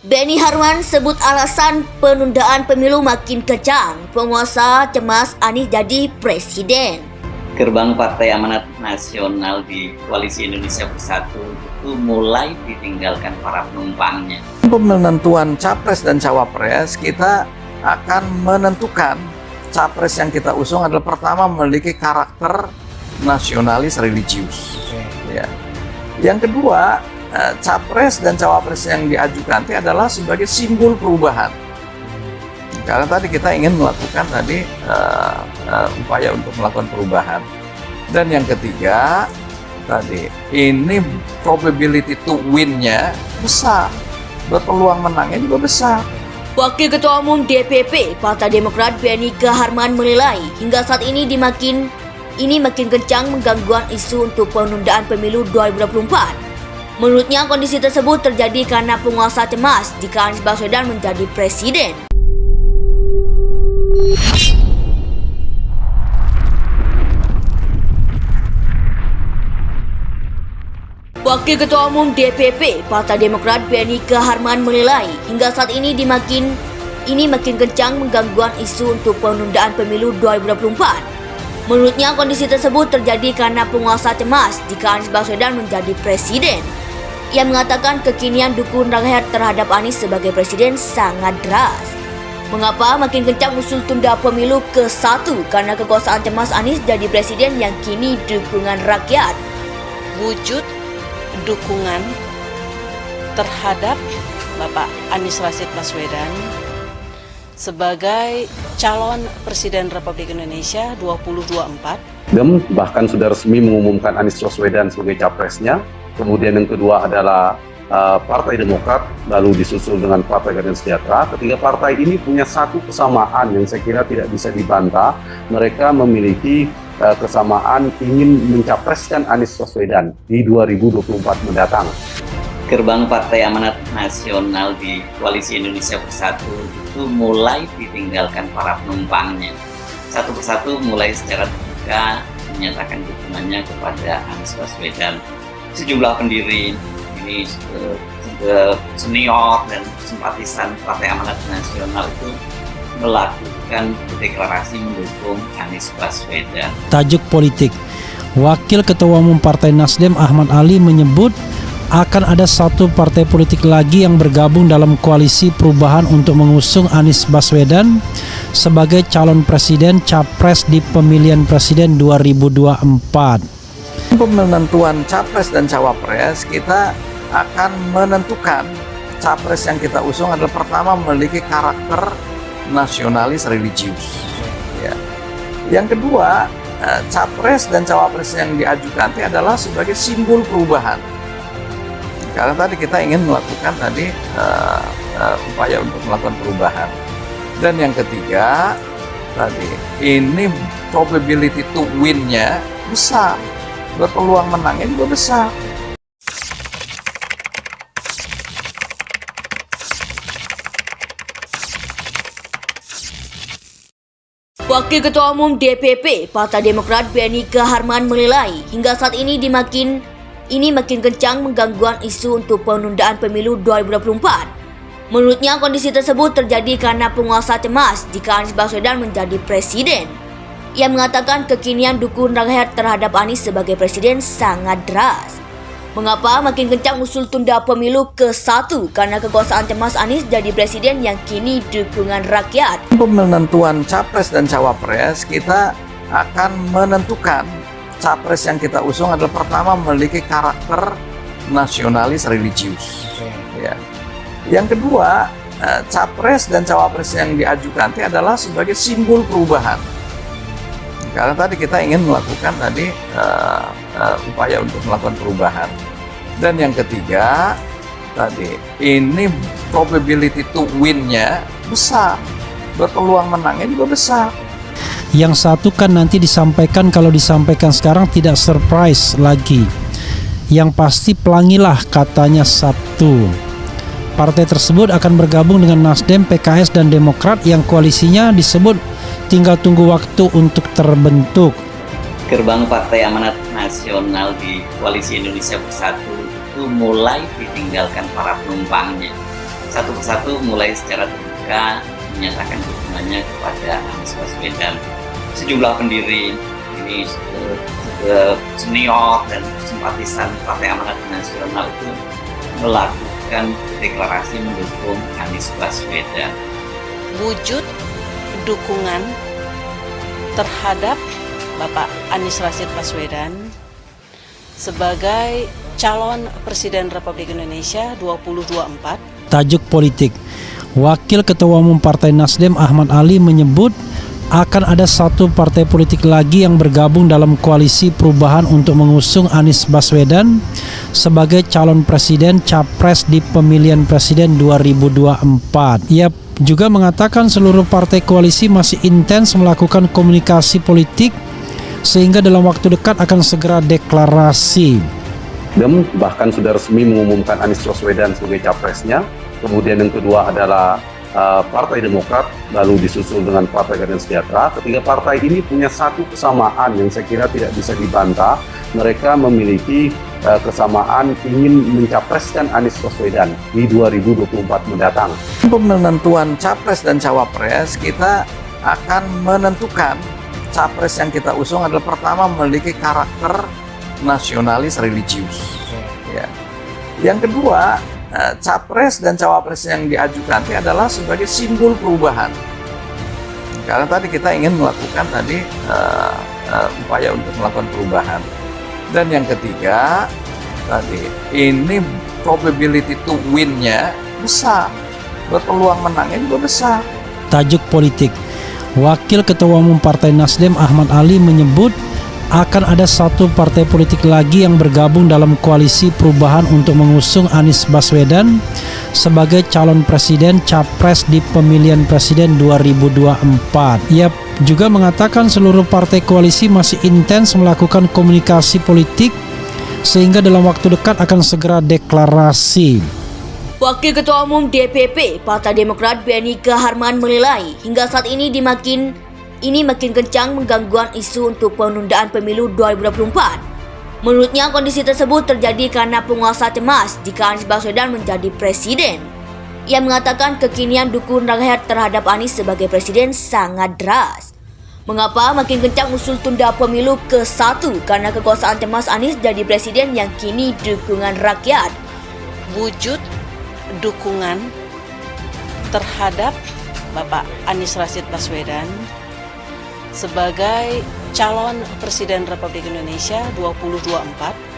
Beni Harman sebut alasan penundaan pemilu makin kencang. Penguasa cemas Anies jadi presiden. Gerbang Partai Amanat Nasional di Koalisi Indonesia Bersatu itu mulai ditinggalkan para penumpangnya. Penentuan capres dan cawapres, kita akan menentukan capres yang kita usung adalah pertama memiliki karakter nasionalis religius. Ya. Yang kedua, capres dan cawapres yang diajukan itu adalah sebagai simbol perubahan. Karena tadi kita ingin melakukan upaya untuk melakukan perubahan. Dan yang ketiga, ini probability to win-nya besar, berpeluang menangnya juga besar. Wakil Ketua Umum DPP Partai Demokrat Beni Harman menilai hingga saat ini makin kencang menggangguan isu untuk penundaan pemilu 2024. Menurutnya kondisi tersebut terjadi karena penguasa cemas jika Anies Baswedan menjadi presiden. Wakil Ketua Umum DPP Partai Demokrat Beni Harman menilai hingga saat ini makin kencang menggangguan isu untuk penundaan pemilu 2024. Menurutnya kondisi tersebut terjadi karena penguasa cemas jika Anies Baswedan menjadi presiden. Ia mengatakan kekinian dukungan rakyat terhadap Anies sebagai presiden sangat deras. Mengapa makin kencang usul tunda pemilu ke-1? Karena kekuasaan cemas Anies jadi presiden yang kini dukungan rakyat. Wujud dukungan terhadap Bapak Anies Rashid Baswedan sebagai calon Presiden Republik Indonesia 2024. Bahkan sudah resmi mengumumkan Anies Baswedan sebagai capresnya. Kemudian yang kedua adalah Partai Demokrat, lalu disusul dengan Partai Keadilan Sejahtera. Ketiga partai ini punya satu kesamaan yang saya kira tidak bisa dibantah. Mereka memiliki kesamaan ingin mencapreskan Anies Baswedan di 2024 mendatang. Gerbang Partai Amanat Nasional di Koalisi Indonesia Bersatu itu mulai ditinggalkan para penumpangnya. Satu persatu mulai secara terbuka menyatakan dukungannya kepada Anies Baswedan. Sejumlah pendiri ini senior dan simpatisan Partai Amanat Nasional itu melakukan deklarasi mendukung Anies Baswedan. Tajuk politik. Wakil Ketua Umum Partai Nasdem Ahmad Ali menyebut akan ada satu partai politik lagi yang bergabung dalam koalisi perubahan untuk mengusung Anies Baswedan sebagai calon presiden capres di pemilihan presiden 2024. Penentuan capres dan cawapres, kita akan menentukan capres yang kita usung adalah pertama memiliki karakter nasionalis religius. Ya. Yang kedua, capres dan cawapres yang diajukan itu adalah sebagai simbol perubahan. Karena tadi kita ingin melakukan upaya untuk melakukan perubahan. Dan yang ketiga, ini probability to win-nya besar, berpeluang menangnya juga besar. Wakil Ketua Umum DPP Partai Demokrat Beni Harman menilai hingga saat ini makin kencang menggangguan isu untuk penundaan pemilu 2024. Menurutnya kondisi tersebut terjadi karena penguasa cemas jika Anies Baswedan menjadi presiden. Ia mengatakan kekinian dukungan rakyat terhadap Anies sebagai presiden sangat deras. Mengapa makin kencang usul tunda pemilu ke-1? Karena kekuasaan cemas Anies jadi presiden yang kini dukungan rakyat. Penentuan capres dan cawapres, kita akan menentukan capres yang kita usung adalah pertama memiliki karakter nasionalis religius. Ya. Yang kedua, capres dan cawapres yang diajukan itu adalah sebagai simbol perubahan. Karena tadi kita ingin melakukan upaya untuk melakukan perubahan. Dan yang ketiga, ini probability to win-nya besar, berpeluang menangnya juga besar. Yang satu kan nanti disampaikan, kalau disampaikan sekarang tidak surprise lagi. Yang pasti pelangilah katanya satu. Partai tersebut akan bergabung dengan Nasdem, PKS, dan Demokrat yang koalisinya disebut tinggal tunggu waktu untuk terbentuk. Gerbang Partai Amanat Nasional di Koalisi Indonesia Bersatu itu mulai ditinggalkan para penumpangnya. satu persatu mulai secara terbuka menyatakan dukungannya kepada Anies Baswedan. Sejumlah pendiri ini senior dan simpatisan Partai Amanat Nasional itu melakukan deklarasi mendukung Anies Baswedan. Wujud dukungan terhadap Bapak Anies Rashid Baswedan sebagai calon Presiden Republik Indonesia 2024. Tajuk politik. Wakil Ketua Umum Partai Nasdem Ahmad Ali menyebut akan ada satu partai politik lagi yang bergabung dalam koalisi perubahan untuk mengusung Anies Baswedan sebagai calon presiden capres di pemilihan presiden 2024. Ia juga mengatakan seluruh partai koalisi masih intens melakukan komunikasi politik sehingga dalam waktu dekat akan segera deklarasi. Nasdem bahkan sudah resmi mengumumkan Anies Baswedan sebagai capresnya. Kemudian yang kedua adalah Partai Demokrat, lalu disusul dengan Partai Keadilan Sejahtera. Ketiga partai ini punya satu kesamaan yang saya kira tidak bisa dibantah. Mereka memiliki kesamaan ingin mencapreskan Anies Baswedan di 2024 mendatang. Penentuan capres dan cawapres, kita akan menentukan capres yang kita usung adalah pertama memiliki karakter nasionalis religius. Ya. Yang kedua, capres dan cawapres yang diajukan itu adalah sebagai simbol perubahan. Karena tadi kita ingin melakukan upaya untuk melakukan perubahan. Dan yang ketiga, tadi ini probability to win-nya besar, berpeluang menangnya juga besar. Tajuk politik. Wakil Ketua Umum Partai Nasdem Ahmad Ali menyebut akan ada satu partai politik lagi yang bergabung dalam koalisi perubahan untuk mengusung Anies Baswedan sebagai calon presiden capres di pemilihan presiden 2024. Ia juga mengatakan seluruh partai koalisi masih intens melakukan komunikasi politik sehingga dalam waktu dekat akan segera deklarasi. Wakil Ketua Umum DPP Partai Demokrat BNI Kaharman menilai hingga saat ini makin kencang menggangguan isu untuk penundaan pemilu 2024. Menurutnya kondisi tersebut terjadi karena penguasa cemas jika Anies Baswedan menjadi presiden. Ia mengatakan kekinian dukungan rakyat terhadap Anies sebagai presiden sangat deras. Mengapa makin kencang usul tunda pemilu ke-1? Karena kekuasaan cemas Anies jadi presiden yang kini dukungan rakyat. Wujud dukungan terhadap Bapak Anies Rashid Baswedan sebagai calon Presiden Republik Indonesia 2024